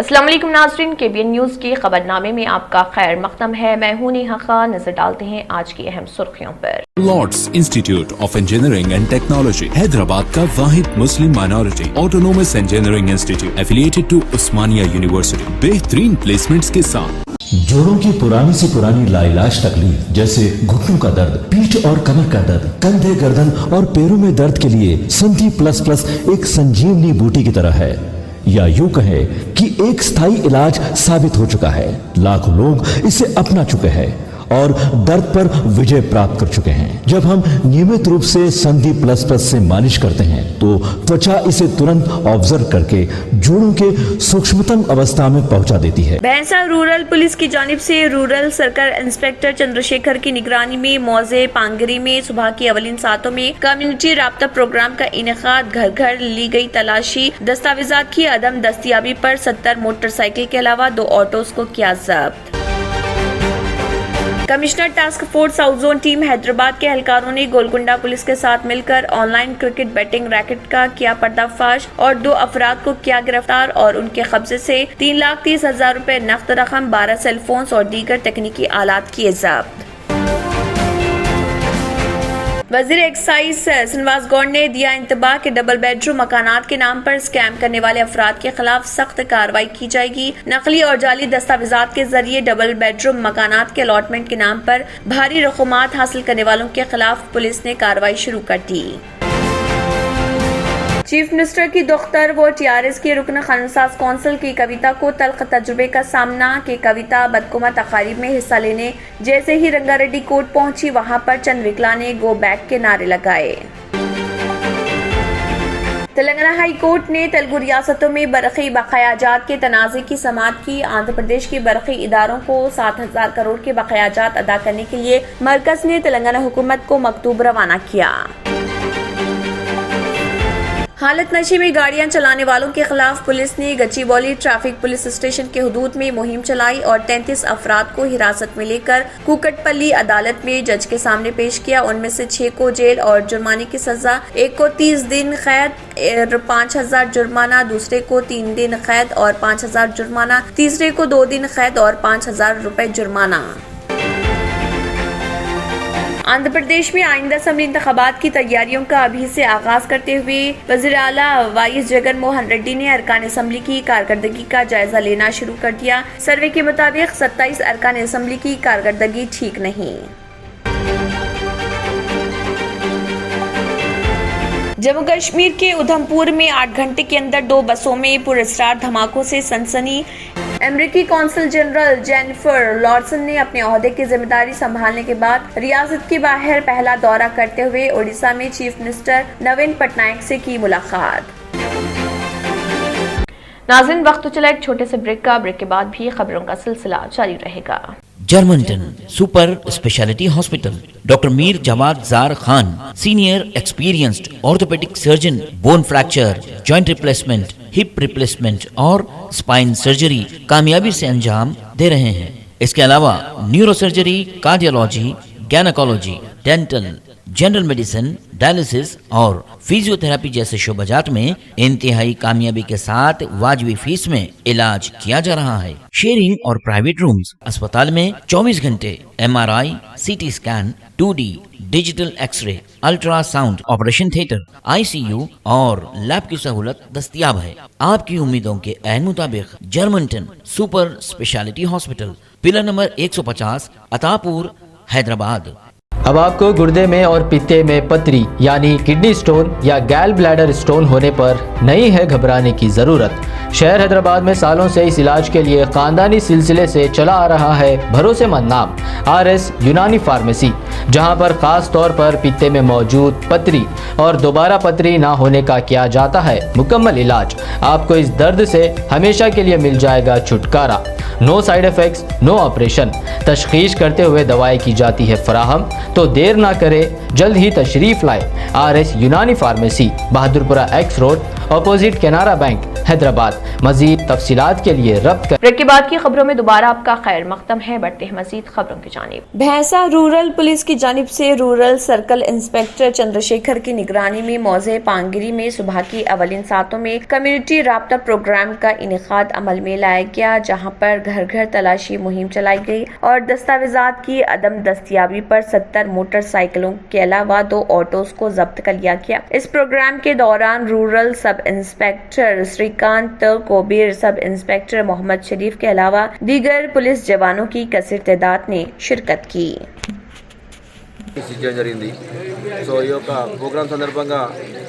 अस्सलाम वालेकुम नाज़रीन, KBN न्यूज़ के खबरनामे में आपका खैर मक़दम है। मैं हूं नेहा खान। नजर डालते हैं आज की अहम सुर्खियों पर। Lords Institute of Engineering and Technology Hyderabad का वाहिद मुस्लिम minority autonomous engineering institute affiliated to Osmania University बेहतरीन प्लेसमेंट्स के साथ। जोड़ों की पुरानी से पुरानी लाइलाज तकलीफ जैसे घुटनों का दर्द, पीठ और कमर का दर्द, कंधे, गर्दन और पैरों में दर्द के लिए संधि प्लस प्लस एक संजीवनी बूटी की तरह है, या यूं कहे कि एक स्थायी इलाज साबित हो चुका है। लाखों लोग इसे अपना चुके हैं और दर्द पर विजय प्राप्त कर चुके हैं। जब हम नियमित रूप से संधि प्लस प्लस से मालिश करते हैं तो त्वचा इसे तुरंत ऑब्जर्व करके जोड़ों के सूक्ष्मतम अवस्था में पहुंचा देती है। भैंसा रूरल पुलिस की जानिब से रूरल सर्कल इंस्पेक्टर चंद्रशेखर की निगरानी में मौजे पांगरी में सुबह की अवलिन सातों में कम्युनिटी राब्ता प्रोग्राम का इनेकाद, घर घर ली गई तलाशी, दस्तावेजात की अदम दस्तियाबी पर 70 मोटरसाइकिल के अलावा 2 ऑटोस को किया जब्त। Commissioner task force south zone team Hyderabad के एहलकारों ने गोलकुंडा पुलिस के साथ मिलकर ऑनलाइन क्रिकेट बेटिंग रैकेट का किया पर्दाफाश और 2 अफराद को किया गिरफ्तार और उनके कब्जे से 3,30,000 रुपए नकद रकम, 12 सेलफोन्स और दीगर तकनीकी आलात किए जब्त। वजीर एक्साइज श्रीनिवास गौड़ ने दिया इंतबाह के डबल बेडरूम मकानात के नाम पर स्कैम करने वाले अफराद के खिलाफ सख्त कार्रवाई की जाएगी। नकली और जाली दस्तावेजात के जरिए डबल बेडरूम मकानात के अलॉटमेंट के नाम पर भारी रकूमात हासिल करने वालों के खिलाफ पुलिस ने कार्रवाई शुरू कर दी। चीफ मिनिस्टर की दुख्तर व TRS के रुकन खानसाज कौंसिल की कविता को तल्ख तजुर्बे का सामना कि कविता बदकुमा तकारीब में हिस्सा लेने जैसे ही रंगारेड्डी कोर्ट पहुंची, वहां पर चंद विकला ने गो बैक के नारे लगाए। तेलंगाना हाई कोर्ट ने तेलुगु रियासतों में बरक़ी बकायाजात के तनाज़े की समाअत की। आंध्र प्रदेश के बरक़ी इदारों को 7,000 करोड़ के बकायाजात अदा करने के लिए मरकज ने तेलंगाना हुकूमत को मकतूब रवाना किया। हालत नशे में गाड़ियां चलाने वालों के खिलाफ पुलिस ने गच्चीबौली ट्रैफिक पुलिस स्टेशन के हुदूद में मुहिम चलाई और 33 अफराद को हिरासत में लेकर कुकटपल्ली अदालत में जज के सामने पेश किया। उनमें से 6 को जेल और जुर्माने की सजा, एक को 30 दिन कैद, 5,000 जुर्माना, दूसरे को 3 दिन कैद और 5,000 जुर्माना, तीसरे को 2 दिन कैद और 5,000 रुपए जुर्माना। आंध्र प्रदेश में आइंदा असेंबली इंतखाबात की तैयारियों का अभी से आगाज करते हुए वज़ीर आला वाईएस जगन मोहन रेड्डी ने अरकान असेंबली की कारकर्दगी का जायजा लेना शुरू कर दिया। सर्वे के मुताबिक 27 अरकान असेंबली की कारकर्दगी ठीक नहीं। जम्मू कश्मीर के उधमपुर में 8 घंटे के अंदर 2 बसों में पुरस्कार धमाकों से सनसनी। अमेरिकी कौंसल जनरल जेनिफर लॉर्सन ने अपने ओहदे की जिम्मेदारी संभालने के बाद रियासत के बाहर पहला दौरा करते हुए ओडिशा में चीफ मिनिस्टर नवीन पटनायक से की मुलाकात। नाज़रीन, वक्त तो चला एक छोटे से ब्रेक का। ब्रेक के बाद भी खबरों का सिलसिला जारी रहेगा। Germanten super speciality hospital, doctor Mir Jawad Jar Khan, senior experienced orthopaedic surgeon, bone fracture, joint replacement, hip replacement और स्पाइन सर्जरी कामयाबी से अंजाम दे रहे हैं। इसके अलावा neuro surgery, cardiology, gynaecology, dental, general medicine, dialysis और फिजियोथेरेपी जैसे शोबाजात में इंतहाई कामयाबी के साथ वाजिबी फीस में इलाज किया जा रहा है। शेयरिंग और प्राइवेट रूम्स, अस्पताल में 24 घंटे MRI, CT scan, 2D digital x ray, ultrasound, operation theatre, ICU और लैब की सहूलत दस्तयाब है। आपकी उम्मीदों के ऐन मुताबिक Germanten super speciality hospital, pillar number 150, Attapur, Hyderabad. अब आपको गुर्दे में और पित्ते में पथरी यानी किडनी स्टोन या गैल ब्लैडर स्टोन होने पर नहीं है घबराने की ज़रूरत। शहर हैदराबाद में सालों से इस इलाज के लिए खानदानी सिलसिले से चला आ रहा है भरोसेमंद नाम RS यूनानी फार्मेसी, जहां पर खास तौर पर पित्ते में मौजूद पथरी और दोबारा पथरी ना होने का किया जाता है मुकम्मल इलाज। आपको इस दर्द से हमेशा के लिए मिल जाएगा छुटकारा। No side effects, no operation. तशखीस करते हुए दवाएं की जाती है फराहम, तो देर ना करे, जल्द ही तशरीफ लाए। RS Unani pharmacy, Bahadurpura X road, opposite Canara bank, Hyderabad. मजीद तफसीलात के लिए रब्त कर। ब्रेक के बाद की खबरों में दोबारा आपका खैर मकदम है। बढ़ते हैं मजीद खबरों की जानिब। भैंसा रूरल पुलिस की जानिब से रूरल सर्कल इंस्पेक्टर चंद्रशेखर की निगरानी में मौज़े पांगिरी में सुबह की अवलिन सातों में कम्युनिटी राब्ता प्रोग्राम का इनेकाद अमल में लाया गया, जहां पर घर घर तलाशी मुहिम चलाई गई और दस्तावेजात की अदम दस्तियाबी पर 70 मोटरसाइकिलों के अलावा 2 ऑटोज को जब्त कर लिया गया। इस प्रोग्राम के दौरान रूरल सब इंस्पेक्टर श्रीकांत कोबीर, सब इंस्पेक्टर मोहम्मद शरीफ के अलावा दीगर पुलिस जवानों की कसीर तादाद ने शिरकत की। చేయడం జరిగింది। సో ఈ యొక్క ప్రోగ్రాం సందర్భంగా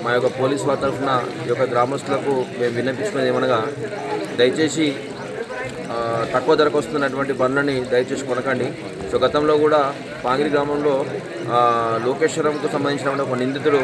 మా యొక్క పోలీస్ వారి తరఫున ఈ యొక్క గ్రామస్తులకు మేము విన్నపించుకునేది ఏమనగా, దయచేసి తక్కువ ధరకు వస్తున్నటువంటి బండ్లని దయచేసి కొనకండి। సో గతంలో కూడా పాంగిరి గ్రామంలో లోకేశ్వరంకు సంబంధించిన ఒక నిందితుడు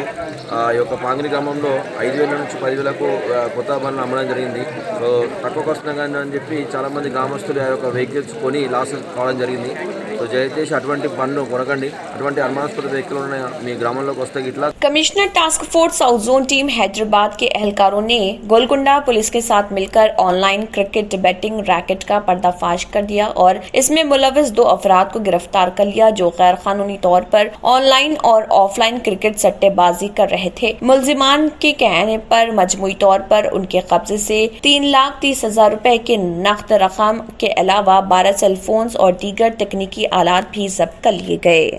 ఈ యొక్క పాంగిరి గ్రామంలో 5,000 నుంచి 10,000కు కొత్త బండ్లు అమ్మడం జరిగింది। సో తక్కువకు వస్తున్నాయి అని చెప్పి చాలామంది గ్రామస్తులు ఆ యొక్క వెహికల్స్ కొని లాస్ కావడం జరిగింది। సో దయచేసి అటువంటి బండ్లు కొనకండి, అటువంటి అనుమానాస్పద వెహికల్ ఉన్న మీ గ్రామంలోకి వస్తే గిట్లా। Commissioner task force south zone team Hyderabad के एहलकारों ने गोलकुंडा पुलिस के साथ मिलकर ऑनलाइन क्रिकेट बेटिंग रैकेट का पर्दाफाश कर दिया और इसमें मुलविस 2 अफराद को गिरफ्तार कर लिया, जो गैर कानूनी तौर पर ऑनलाइन और ऑफलाइन क्रिकेट सट्टेबाजी कर रहे थे। मुलजिमान के कहने पर मजमूई तौर पर उनके कब्जे से 3,30,000 रुपए के नकद रकम के अलावा 12 सेलफोन्स और दीगर तकनीकी आलात भी जब्त कर लिए गए।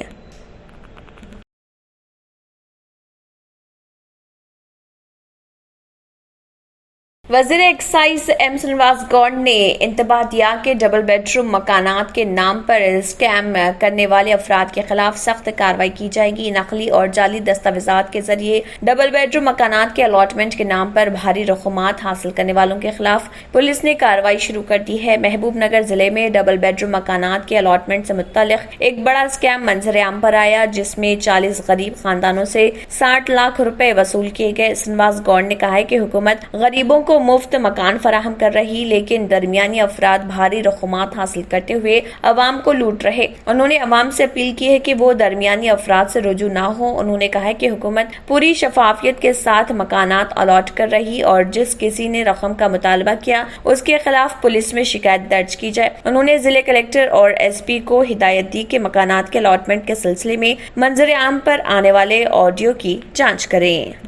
वज़ीर एक्साइज एम श्रीनिवास गौड़ ने इंतबाह दिया कि डबल बेडरूम मकानात के नाम पर स्कैम करने वाले अफराद के खिलाफ सख्त कार्रवाई की जाएगी। नकली और जाली दस्तावेजात के जरिए डबल बेडरूम मकानात के अलॉटमेंट के नाम पर भारी रकूमात हासिल करने वालों के खिलाफ पुलिस ने कार्रवाई शुरू कर दी है। महबूब नगर जिले में डबल बेडरूम मकानात के अलॉटमेंट से मुत्तल्लिक एक बड़ा स्कैम मंजर आम पर आया, जिसमें 40 गरीब खानदानों से 60 लाख रुपए वसूल किए गए। श्रीनिवास गौड़ ने कहा है कि हुकूमत गरीबों को मुफ्त मकान फराहम कर रही, लेकिन दरमियानी अफराद भारी रकूमात हासिल करते हुए अवाम को लूट रहे। उन्होंने अवाम से अपील की है कि वो दरमियानी अफराद से रुजू ना हो। उन्होंने कहा है कि हुकूमत पूरी शफाफियत के साथ मकानात अलॉट कर रही और जिस किसी ने रकम का मुतालबा किया उसके खिलाफ पुलिस में शिकायत दर्ज की जाए। उन्होंने जिले कलेक्टर और SP को हिदायत दी कि मकानात के अलॉटमेंट के सिलसिले में मंजर आम पर आने वाले ऑडियो की जाँच करें।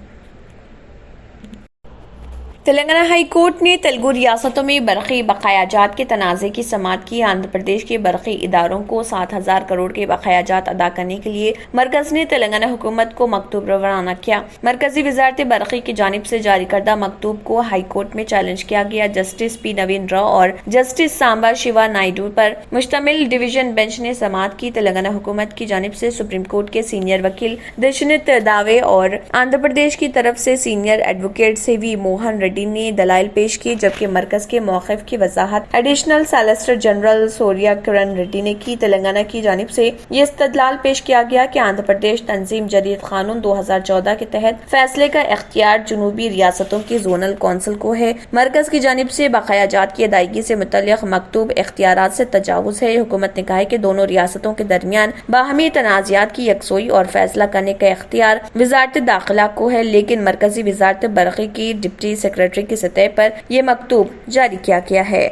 तेलंगाना हाई कोर्ट ने तेलुगु रियासतों में बरक़ी बकायाजात के तनाज़े की समाअत की। आंध्र प्रदेश के बरक़ी इदारों को 7,000 करोड़ के बकायाजात अदा करने के लिए मरकज ने तेलंगाना हुकूमत को मकतूब रवाना किया। मरकजी वजारत बरक़ी की जानिब से जारी करदा मकतूब को हाई कोर्ट में चैलेंज किया गया। जस्टिस P नवीन राव और जस्टिस सांबा शिवा नायडू पर मुश्तमिल डिवीजन बेंच ने समाअत की। तेलंगाना हुकूमत की जानिब से सुप्रीम कोर्ट के सीनियर वकील दशनित दावे और आंध्र प्रदेश की तरफ से सीनियर एडवोकेट सेवी मोहन रेड्डी ने दलाइल पेश किए, जबकि मरकज के मौक़िफ़ की वजाहत एडिशनल सॉलिसिटर जनरल सूर्या किरण रेड्डी ने की। तेलंगाना की जानिब से ये इस्तदलाल पेश किया गया कि आंध्र प्रदेश तंजीम जदीद कानून 2014 के तहत फैसले का इख्तियार जुनूबी रियासतों की जोनल कौंसिल को है। मरकज की जानिब से बकायाजात की अदायगी से मुतल्लिक़ मकतूब इख्तियारात से तजावुज़ है। हुकूमत ने कहा है कि दोनों रियासतों के दरमियान बाहमी तनाज़ात की यकसोई और फैसला करने का इख्तियार वजारत दाखिला को है, लेकिन मरकजी वजारत बरक़ी की डिप्टी सेक्रेटरी की सतह पर यह मकतूब जारी किया गया है।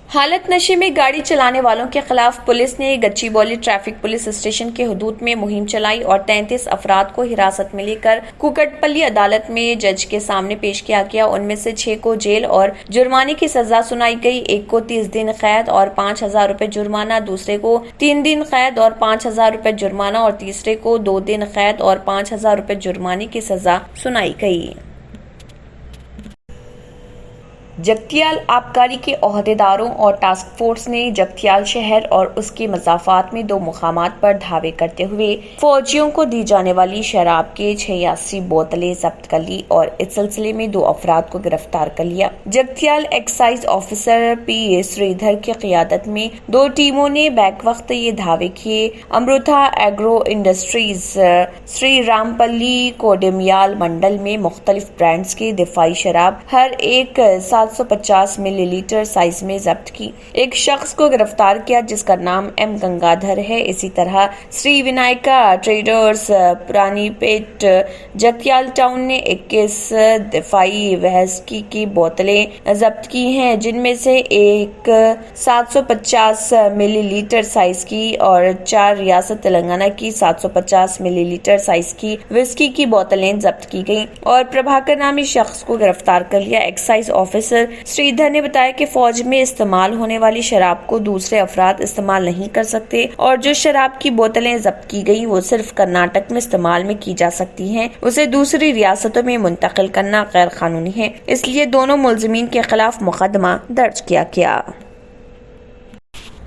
हालत नशे में गाड़ी चलाने वालों के खिलाफ पुलिस ने गच्चीबौली ट्रैफिक पुलिस स्टेशन के हुदूद में मुहिम चलाई और 33 अफराद को हिरासत में लेकर कुकटपल्ली अदालत में जज के सामने पेश किया गया। उनमें से 6 को जेल और जुर्माने की सजा सुनाई गई। एक को 30 दिन कैद और 5,000 रुपए जुर्माना, दूसरे को 3 दिन कैद और 5,000 रुपए जुर्माना और तीसरे को 2 दिन कैद और 5,000 रुपए जुर्माने की सजा सुनाई गई। जगतियाल आबकारी के ओहदेदारों और टास्क फोर्स ने जगतियाल शहर और उसके मज़ाफ़ात में 2 मुकामात पर धावे करते हुए फौजियों को दी जाने वाली शराब के 86 बोतलें जब्त कर ली और इस सिलसिले में 2 अफराद को गिरफ्तार कर लिया। Jagtial excise officer P Sridhar की क़ियादत में 2 टीमों ने बैक वक्त ये धावे किए। अमृता एग्रो इंडस्ट्रीज श्री रामपल्ली कोडेमियाल मंडल में मुख्तलिफ ब्रांड्स की दिफाई शराब हर एक साल 750 मिलीलीटर साइज में जब्त की। एक शख्स को गिरफ्तार किया जिसका नाम एम गंगाधर है। इसी तरह श्री विनायका ट्रेडर्स पुरानी पेट जगतियाल टाउन ने 21 दफाई व्हिस्की की बोतलें जब्त की हैं, जिनमें से एक 750 मिलीलीटर साइज की और 4 रियासत तेलंगाना की 750 मिलीलीटर साइज की व्हिस्की की बोतलें जब्त की गईं और प्रभाकर नामी शख्स को गिरफ्तार कर लिया। एक्साइज ऑफिसर श्रीधर ने बताया कि फौज में इस्तेमाल होने वाली शराब को दूसरे अफराद इस्तेमाल नहीं कर सकते और जो शराब की बोतलें जब्त की गई वो सिर्फ कर्नाटक में इस्तेमाल में की जा सकती हैं। उसे दूसरी रियासतों में मुंतकिल करना गैर कानूनी है, इसलिए दोनों मुलजिमीन के खिलाफ मुकदमा दर्ज किया गया।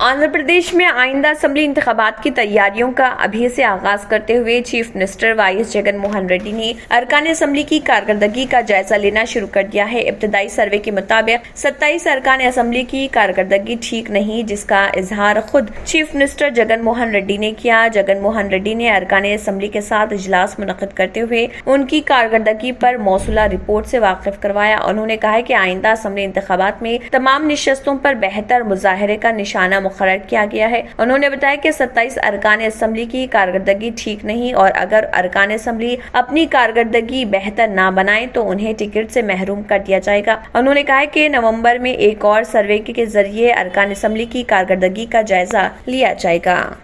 आंध्र प्रदेश में आइंदा असेंबली इंतखाबात की तैयारियों का अभी से आगाज करते हुए chief minister YS Jagan Mohan Reddy ने अरकान असेंबली की कारकर्दगी का जायजा लेना शुरू कर दिया है। इब्तदाई सर्वे के मुताबिक 27 अरकान असेंबली की कारकर्दगी ठीक नहीं, जिसका इजहार खुद चीफ मिनिस्टर जगन मोहन रेड्डी ने किया। जगन मोहन रेड्डी ने अरकान असेंबली के साथ इजलास मुनक्किद करते हुए उनकी कारकर्दगी पर मौसूला रिपोर्ट से वाकिफ करवाया। उन्होंने कहा कि आइंदा असेंबली इंतखाबात में तमाम निशस्तों पर बेहतर मुजाहरे का निशाना मुकर्रर किया गया है। उन्होंने बताया कि 27 अरकान असेंबली की कारकर्दगी ठीक नहीं और अगर अरकान असेंबली अपनी कारकर्दगी बेहतर ना बनाए तो उन्हें टिकट से महरूम कर दिया जाएगा। उन्होंने कहा कि नवंबर में एक और सर्वे के जरिए अरकान असेंबली की कारकर्दगी का जायजा लिया जाएगा।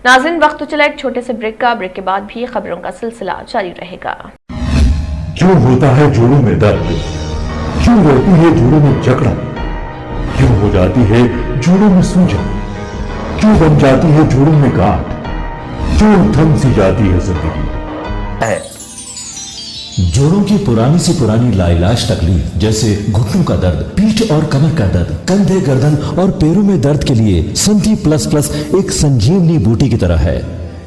नाज़रीन, वक्त तो चला एक छोटे से ब्रेक का। ब्रेक के बाद भी खबरों का सिलसिला जारी रहेगा। क्यों होता है जोड़ों में दर्द, क्यों रहती है जोड़ों में जकड़न, क्यों हो जाती है जोड़ों में सूजन, क्यों बन जाती है जोड़ों में गांठ, क्यों थम सी जाती है जिंदगी। जोड़ों की पुरानी से पुरानी लाइलाज तकलीफ जैसे घुटनों का दर्द, पीठ और कमर का दर्द, कंधे, गर्दन और पैरों में दर्द के लिए संधि प्लस प्लस एक संजीवनी बूटी की तरह है,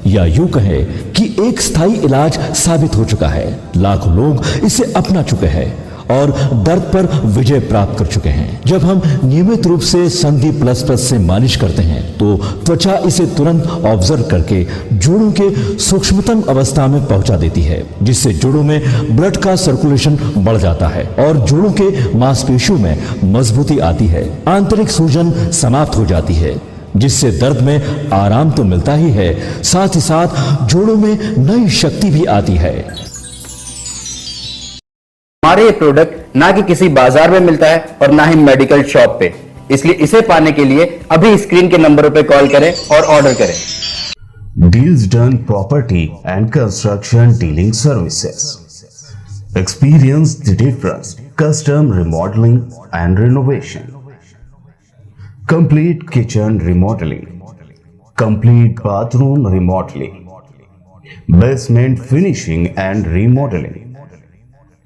या यूं कहे कि एक स्थायी इलाज साबित हो चुका है। लाखों लोग इसे अपना चुके हैं और दर्द पर विजय प्राप्त कर चुके हैं। जब हम नियमित रूप से संधि प्लस प्लस से मालिश करते हैं तो त्वचा इसे तुरंत ऑब्जर्व करके जोड़ों के सूक्ष्मतम अवस्था में पहुंचा देती है, जिससे जोड़ों में ब्लड का सर्कुलेशन बढ़ जाता है और जोड़ों के मांसपेशियों में मजबूती आती है। आंतरिक सूजन समाप्त हो जाती है, जिससे दर्द में आराम तो मिलता ही है, साथ ही साथ जोड़ों में नई शक्ति भी आती है। हमारे ये प्रोडक्ट ना कि किसी बाजार में मिलता है और ना ही मेडिकल शॉप पे, इसलिए इसे पाने के लिए अभी स्क्रीन के नंबरों पे कॉल करें और ऑर्डर करें। Deals done property and construction dealing services. Experience the difference. Custom remodeling and renovation. Complete kitchen remodeling. Complete bathroom remodeling. Basement finishing and remodeling.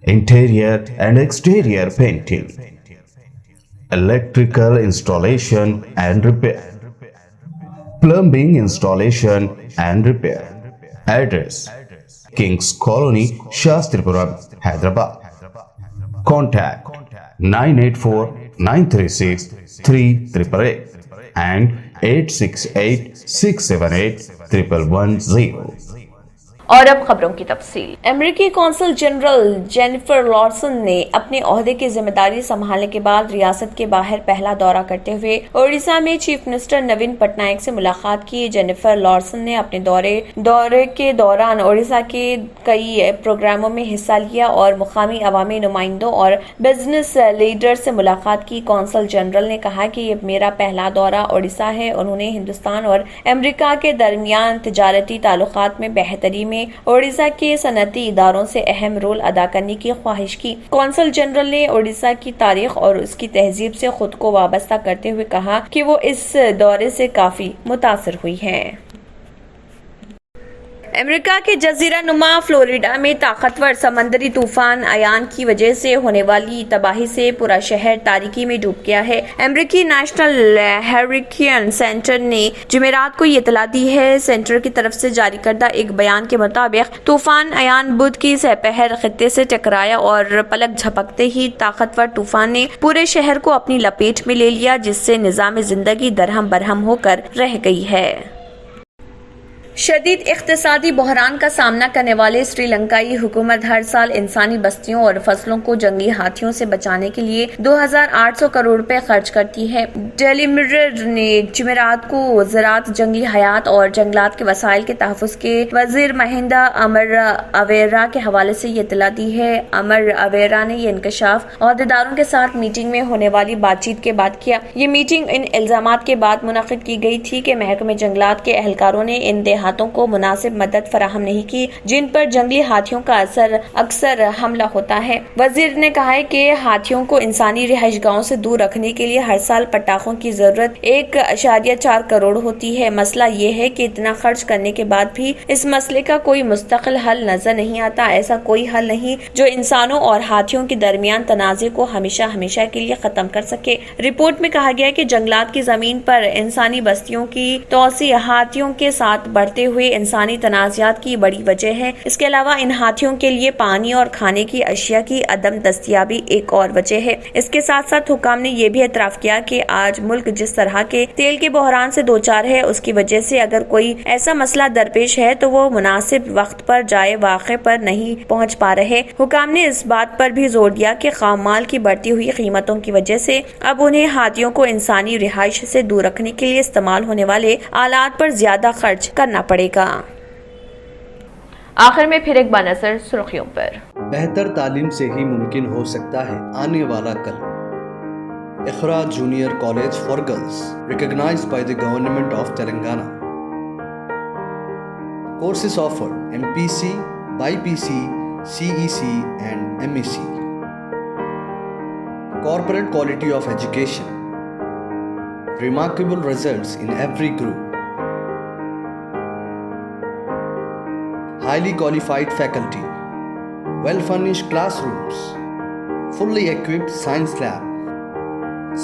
Interior and exterior painting, electrical installation and repair, plumbing installation and repair. Address: Kings Colony, Shastripuram, Hyderabad. Contact 984-936-3888 and 868-678-1110. और अब खबरों की तफसील। अमेरिकी consul general Jennifer Larsen ने अपने ओहदे की जिम्मेदारी संभालने के बाद रियासत के बाहर पहला दौरा करते हुए ओडिशा में चीफ मिनिस्टर नवीन पटनायक से मुलाकात की। जेनिफर लॉर्सन ने अपने दौरे के दौरान ओडिशा के कई प्रोग्रामों में हिस्सा लिया और मुकामी अवामी नुमाइंदों और बिजनेस लीडर से मुलाकात की। कौंसल जनरल ने कहा कि ये मेरा पहला दौरा ओडिशा है। उन्होंने हिंदुस्तान और अमेरिका के दरमियान तिजारती ताल्लुकात में बेहतरी में ओडिशा के सनती इदारों से अहम रोल अदा करने की ख्वाहिश की। कौंसल जनरल ने ओडिशा की तारीख और उसकी तहजीब से खुद को वाबस्ता करते हुए कहा कि वो इस दौरे से काफी मुतासिर हुई हैं। अमेरिका के जजीरा नुमा फ्लोरिडा में ताकतवर समंदरी तूफान अयान की वजह से होने वाली तबाही से पूरा शहर तारीकी में डूब गया है। अमेरिकी नेशनल हरिकेन सेंटर ने जुमेरात को ये इतला दी है। सेंटर की तरफ से जारी करदा एक बयान के मुताबिक तूफान अयान बुध की सपहर खित्ते से टकराया और पलक झपकते ही ताकतवर तूफान ने पूरे शहर को अपनी लपेट में ले लिया, जिससे निजाम जिंदगी दरहम बरहम होकर रह गई है। शदीद इख्तिसादी बहरान का सामना करने वाले श्रीलंकाई हुकूमत हर साल इंसानी बस्तियों और फसलों को जंगली हाथियों से बचाने के लिए 2800 करोड़ रुपए खर्च करती है। डेली मिरर ने जुमेरात को ज़राअत, जंगली हयात और जंगलात के वसाइल के तहफ़्फ़ुज़ के वज़ीर महिंदा अमर अवेरा के हवाले से ये इत्तला दी है। अमर अवेरा ने ये इंकशाफ अहदेदारों के साथ मीटिंग में होने वाली बातचीत के बाद किया। ये मीटिंग इन इल्ज़ामात के बाद मुनक़िद की गई थी कि महकमे जंगलात के एहलकारों ने इन हाथों को मुनासिब मदद फराहम नहीं की जिन पर जंगली हाथियों का अक्सर हमला होता है। वजीर ने कहा है कि हाथियों को इंसानी रिहाइशगाहों से दूर रखने के लिए हर साल पटाखों की जरूरत 1.4 करोड़ होती है। मसला ये है कि इतना खर्च करने के बाद भी इस मसले का कोई मुस्तकिल हल नजर नहीं आता। ऐसा कोई हल नहीं जो इंसानों और हाथियों के दरमियान तनाज़े को हमेशा हमेशा के लिए खत्म कर सके। रिपोर्ट में कहा गया कि जंगलात की जमीन पर इंसानी बस्तियों की तोसी हाथियों के साथ बढ़ते हुए इंसानी तनाज़ात की बड़ी वजह है। इसके अलावा इन हाथियों के लिए पानी और खाने की अशिया की अदम दस्तयाबी एक और वजह है। इसके साथ साथ हुकाम ने यह भी एतराफ़ किया कि आज मुल्क जिस तरह के तेल के बहरान से दो चार है, उसकी वजह से अगर कोई ऐसा मसला दरपेश है तो वो मुनासिब वक्त पर जाए वाक़े पर नहीं पहुँच पा रहे। हुकाम ने इस बात पर भी जोर दिया कि खाम माल की बढ़ती हुई कीमतों की वजह से अब उन्हें हाथियों को इंसानी रिहाइश से दूर रखने के लिए इस्तेमाल होने वाले आलात पर ज्यादा खर्च करना पड़ेगा। आखिर में फिर एक बार नजर सुर्खियों पर। बेहतर तालीम से ही मुमकिन हो सकता है आने वाला कल। Iqra junior college for girls recognised by the government of Telangana. Courses offered MPC, BPC, CEC and MEC. Corporate quality of education. Remarkable results in every group. Highly qualified faculty, well-furnished classrooms, fully equipped science lab,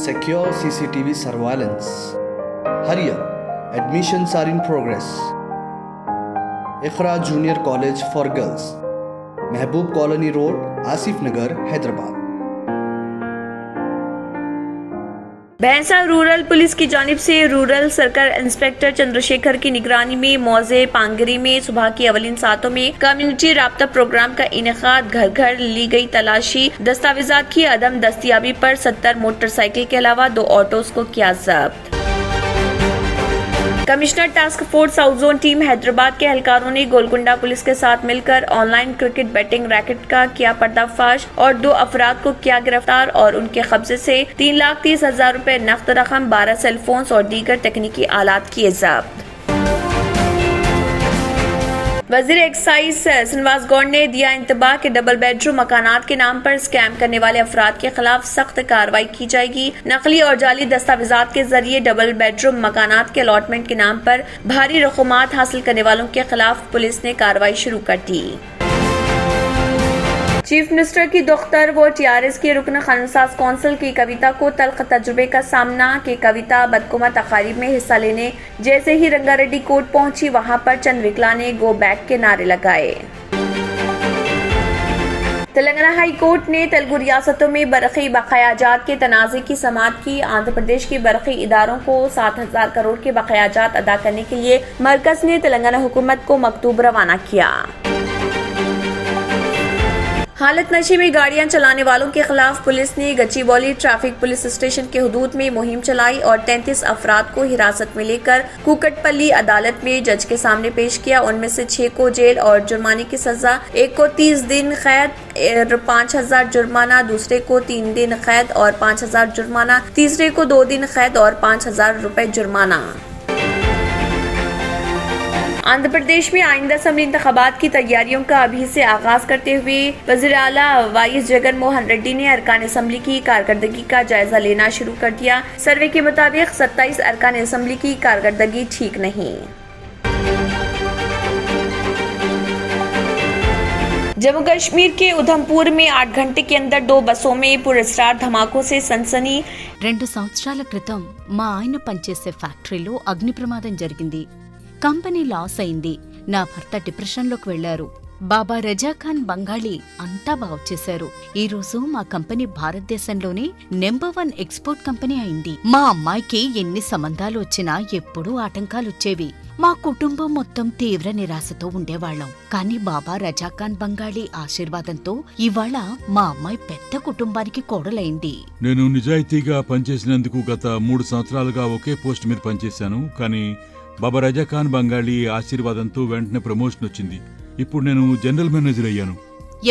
secure CCTV surveillance. Hurry up, admissions are in progress. Iqra Junior College for Girls, Mehboob Colony Road, Asif Nagar, Hyderabad. भैंसा rural police की जानिब से rural circle inspector Chandrashekhar की निगरानी में मौजे पांगरी में सुबह की अवलिन सातों में कम्युनिटी राब्ता प्रोग्राम का इनेकाद, घर घर ली गई तलाशी, दस्तावेजात की अदम दस्तियाबी पर 70 मोटरसाइकिल के अलावा 2 ऑटोस को किया जब्त। Commissioner task force south zone team Hyderabad के एहलकारों ने गोलकुंडा पुलिस के साथ मिलकर ऑनलाइन क्रिकेट बेटिंग रैकेट का किया पर्दाफाश और 2 अफराद को किया गिरफ्तार और उनके कब्जे से 3,30,000 रुपए नकद रकम, 12 सेलफोन्स और दीगर तकनीकी आलात किए जब्त। वजीर एक्साइज श्रीनिवास गौड़ ने दिया इंतबाह के डबल बेडरूम मकानात के नाम पर स्कैम करने वाले अफराद के खिलाफ सख्त कार्रवाई की जाएगी। नकली और जाली दस्तावेजात के जरिए डबल बेडरूम मकानात के अलॉटमेंट के नाम पर भारी रकूमात हासिल करने वालों के खिलाफ पुलिस ने कार्रवाई शुरू कर दी। चीफ मिनिस्टर की दुख्तर व TRS के रुकन खानसाज कौंसिल की कविता को तल्ख तजुर्बे का सामना कि कविता बदकुमा तकारीब में हिस्सा लेने जैसे ही रंगारेड्डी कोर्ट पहुंची, वहां पर चंद विकला ने गो बैक के नारे लगाए। तेलंगाना हाई कोर्ट ने तेलुगु रियासतों में बरक़ी बकायाजात के तनाज़े की समाअत की। आंध्र प्रदेश के बरक़ी इदारों को 7,000 करोड़ के बकायाजात अदा करने के लिए मरकज ने तेलंगाना हुकूमत को मकतूब रवाना किया। हालत नशे में गाड़ियां चलाने वालों के खिलाफ पुलिस ने गच्चीबौली ट्रैफिक पुलिस स्टेशन के हुदूद में मुहिम चलाई और 33 अफराद को हिरासत में लेकर कुकटपल्ली अदालत में जज के सामने पेश किया। उनमें से 6 को जेल और जुर्माने की सजा, एक को 30 दिन कैद, 5,000 जुर्माना, दूसरे को 3 दिन कैद और 5,000 जुर्माना, तीसरे को 2 दिन कैद और 5,000 रुपए जुर्माना। आंध्र प्रदेश में आइंदा असेंबली इंतखाबात की तैयारियों का अभी से आगाज करते हुए वज़ीर आला वाईएस जगन मोहन रेड्डी ने अरकान असेंबली की कारकर्दगी का जायजा लेना शुरू कर दिया। सर्वे के मुताबिक 27 अरकान असेंबली की कारकर्दगी ठीक नहीं। जम्मू कश्मीर के उधमपुर में 8 घंटे के अंदर 2 बसों में पुरस्कार धमाकों से सनसनी। 2 సంవత్సరాల క్రితం మా ఆయన పనిచేసే ఫ్యాక్టరీలో అగ్ని ప్రమాదం జరిగింది. కంపెనీ లాస్ అయింది. నా భర్త డిప్రెషన్లోకి వెళ్లారు. బాబా రజా ఖాన్ బంగాళీ అంతా బాగు చేశారు. ఈ రోజు మా కంపెనీ భారతదేశంలోనే నెంబర్ 1 ఎక్స్పోర్ట్ కంపెనీ అయింది. మా అమ్మాయికి ఎన్ని సంబంధాలు వచ్చినా ఎప్పుడూ ఆటంకాలు వచ్చేవి. మా కుటుంబం మొత్తం తీవ్ర నిరాశతో ఉండేవాళ్లం. కానీ బాబా రజా ఖాన్ బంగాళీ ఆశీర్వాదంతో ఇవాళ మా అమ్మాయి పెద్ద కుటుంబానికి కోడలైంది. నేను నిజాయితీగా పనిచేసినందుకు గత 3 సంవత్సరాలుగా ఒకే పోస్ట్ మీద పనిచేశాను. కానీ బాబా రజా ఖాన్ బంగాళీ ఆశీర్వాదంతో వెంటనే ప్రమోషన్ వచ్చింది. ఇప్పుడు నేను జనరల్ మేనేజర్ అయ్యాను.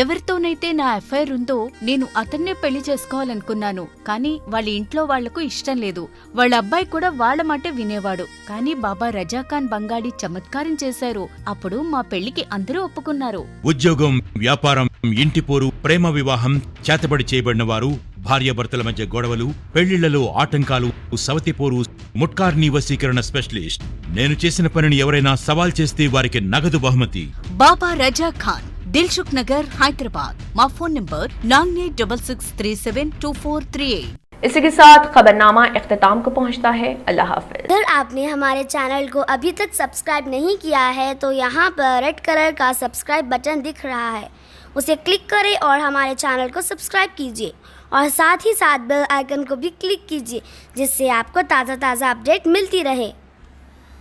ఎవరితోనైతే నా ఎఫ్ఐఆర్ ఉందో నేను అతన్నే పెళ్లి చేసుకోవాలనుకున్నాను. కానీ వాళ్ళ ఇంట్లో వాళ్లకు ఇష్టం లేదు. వాళ్ళ అబ్బాయి కూడా వాళ్ల మాట వినేవాడు. కానీ బాబా రజా ఖాన్ బంగాళీ చమత్కారం చేశారు. అప్పుడు మా పెళ్లికి అందరూ ఒప్పుకున్నారు. ఉద్యోగం, వ్యాపారం, ఇంటి పోరు, ప్రేమ వివాహం, చేతబడి చేయబడిన వారు, భార్యాభర్తల మధ్య గొడవలు, పెళ్లిళ్లలో ఆటంకాలు, సవతిపోరు, ముట్కార్నీ వశీకరణ స్పెషలిస్ట్. నేను చేసిన పనిని ఎవరైనా సవాల్ చేస్తే వారికి నగదు బహుమతి. బాబా రజా ఖాన్, दिलसुख नगर, हैदराबाद। माँ फोन नंबर 9866372438। इसी के साथ खबरनामा इख्तिताम को पहुंचता है। अल्लाह हाफिज। अगर आपने हमारे चैनल को अभी तक सब्सक्राइब नहीं किया है तो यहाँ पर रेड कलर का सब्सक्राइब बटन दिख रहा है, उसे क्लिक करें और हमारे चैनल को सब्सक्राइब कीजिए और साथ ही साथ बेल आइकन को भी क्लिक कीजिए, जिससे आपको ताज़ा अपडेट मिलती रहे।